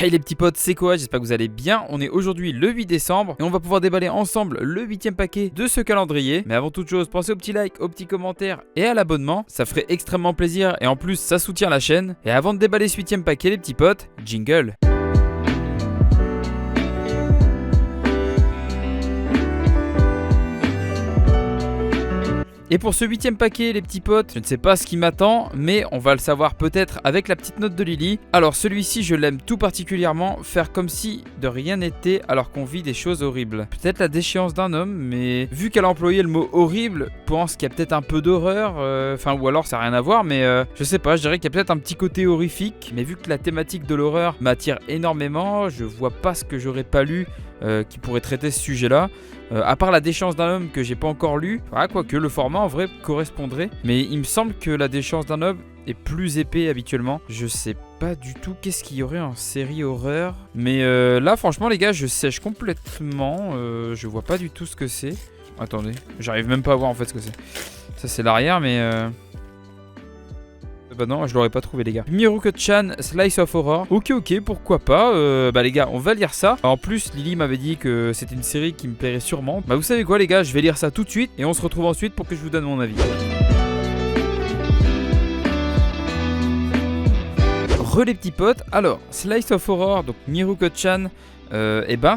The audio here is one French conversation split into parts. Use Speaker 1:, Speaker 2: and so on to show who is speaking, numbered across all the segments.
Speaker 1: Hey les petits potes, c'est quoi? J'espère que vous allez bien. On est aujourd'hui le 8 décembre et on va pouvoir déballer ensemble le 8ème paquet de ce calendrier. Mais avant toute chose, pensez au petit like, au petit commentaire et à l'abonnement. Ça ferait extrêmement plaisir et en plus ça soutient la chaîne. Et avant de déballer ce 8ème paquet les petits potes, jingle. Et pour ce 8ème paquet les petits potes, je ne sais pas ce qui m'attend, mais on va le savoir peut-être avec la petite note de Lily. Alors celui-ci je l'aime tout particulièrement, faire comme si de rien n'était alors qu'on vit des choses horribles. Peut-être la déchéance d'un homme, mais vu qu'elle a employé le mot horrible, je pense qu'il y a peut-être un peu d'horreur, ou alors ça n'a rien à voir, mais je sais pas, je dirais qu'il y a peut-être un petit côté horrifique. Mais vu que la thématique de l'horreur m'attire énormément, je vois pas ce que j'aurais pas lu qui pourrait traiter ce sujet-là. À part la déchéance d'un homme que j'ai pas encore lu, quoique le format en vrai correspondrait, mais il me semble que la déchéance d'un homme est plus épais habituellement. Je sais pas du tout qu'est-ce qu'il y aurait en série horreur, mais là franchement les gars je sèche complètement, je vois pas du tout ce que c'est. Attendez, j'arrive même pas à voir en fait ce que c'est. Ça c'est l'arrière mais bah non, je l'aurais pas trouvé les gars. Miruko-chan Slice of Horror. Ok, pourquoi pas. Bah les gars, on va lire ça. En plus, Lily m'avait dit que c'était une série qui me plairait sûrement. Bah vous savez quoi les gars, je vais lire ça tout de suite et on se retrouve ensuite pour que je vous donne mon avis. Les petits potes, alors Slice of Horror, donc Miruko-chan,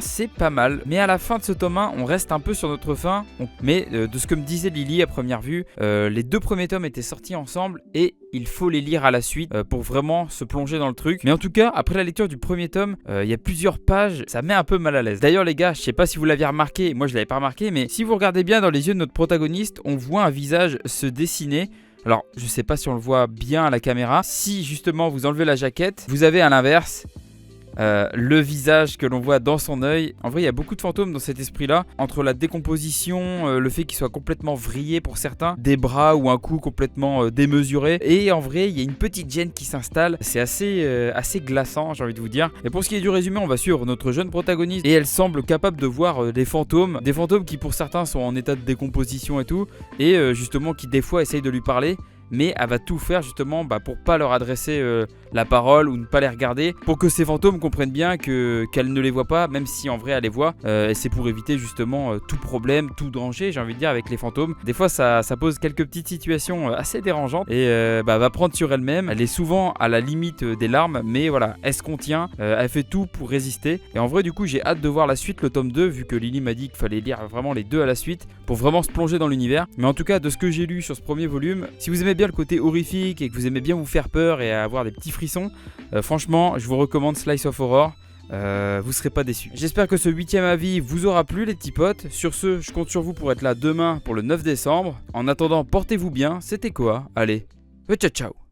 Speaker 1: c'est pas mal. Mais à la fin de ce tome 1, on reste un peu sur notre faim. Mais de ce que me disait Lily à première vue, les deux premiers tomes étaient sortis ensemble et il faut les lire à la suite pour vraiment se plonger dans le truc. Mais en tout cas, après la lecture du premier tome, il y a plusieurs pages, ça met un peu mal à l'aise. D'ailleurs les gars, je sais pas si vous l'aviez remarqué, moi je l'avais pas remarqué, mais si vous regardez bien dans les yeux de notre protagoniste, on voit un visage se dessiner. Alors, je sais pas si on le voit bien à la caméra. Si justement vous enlevez la jaquette, vous avez à l'inverse le visage que l'on voit dans son œil. En vrai, il y a beaucoup de fantômes dans cet esprit-là. Entre la décomposition, le fait qu'il soit complètement vrillé pour certains, des bras ou un cou complètement démesuré. Et en vrai, il y a une petite gêne qui s'installe. C'est assez glaçant, j'ai envie de vous dire. Et pour ce qui est du résumé, on va suivre notre jeune protagoniste. Et elle semble capable de voir des fantômes. Des fantômes qui pour certains sont en état de décomposition et tout. Et justement qui des fois essayent de lui parler. Mais elle va tout faire justement pour pas leur adresser la parole ou ne pas les regarder, pour que ces fantômes comprennent bien qu'elle ne les voit pas, même si en vrai elle les voit. Et c'est pour éviter justement tout problème, tout danger, j'ai envie de dire, avec les fantômes. Des fois ça pose quelques petites situations assez dérangeantes et elle va prendre sur elle-même. Elle est souvent à la limite des larmes, mais voilà, elle se contient, elle fait tout pour résister. Et en vrai du coup j'ai hâte de voir la suite, le tome 2, vu que Lily m'a dit qu'il fallait lire vraiment les deux à la suite pour vraiment se plonger dans l'univers. Mais en tout cas de ce que j'ai lu sur ce premier volume, si vous aimez bien le côté horrifique et que vous aimez bien vous faire peur et avoir des petits frissons, franchement je vous recommande Slice of Horror. Vous serez pas déçus. J'espère que ce 8ème avis vous aura plu les petits potes. Sur ce, je compte sur vous pour être là demain pour le 9 décembre. En attendant, portez-vous bien. C'était quoi? Allez, ciao ciao.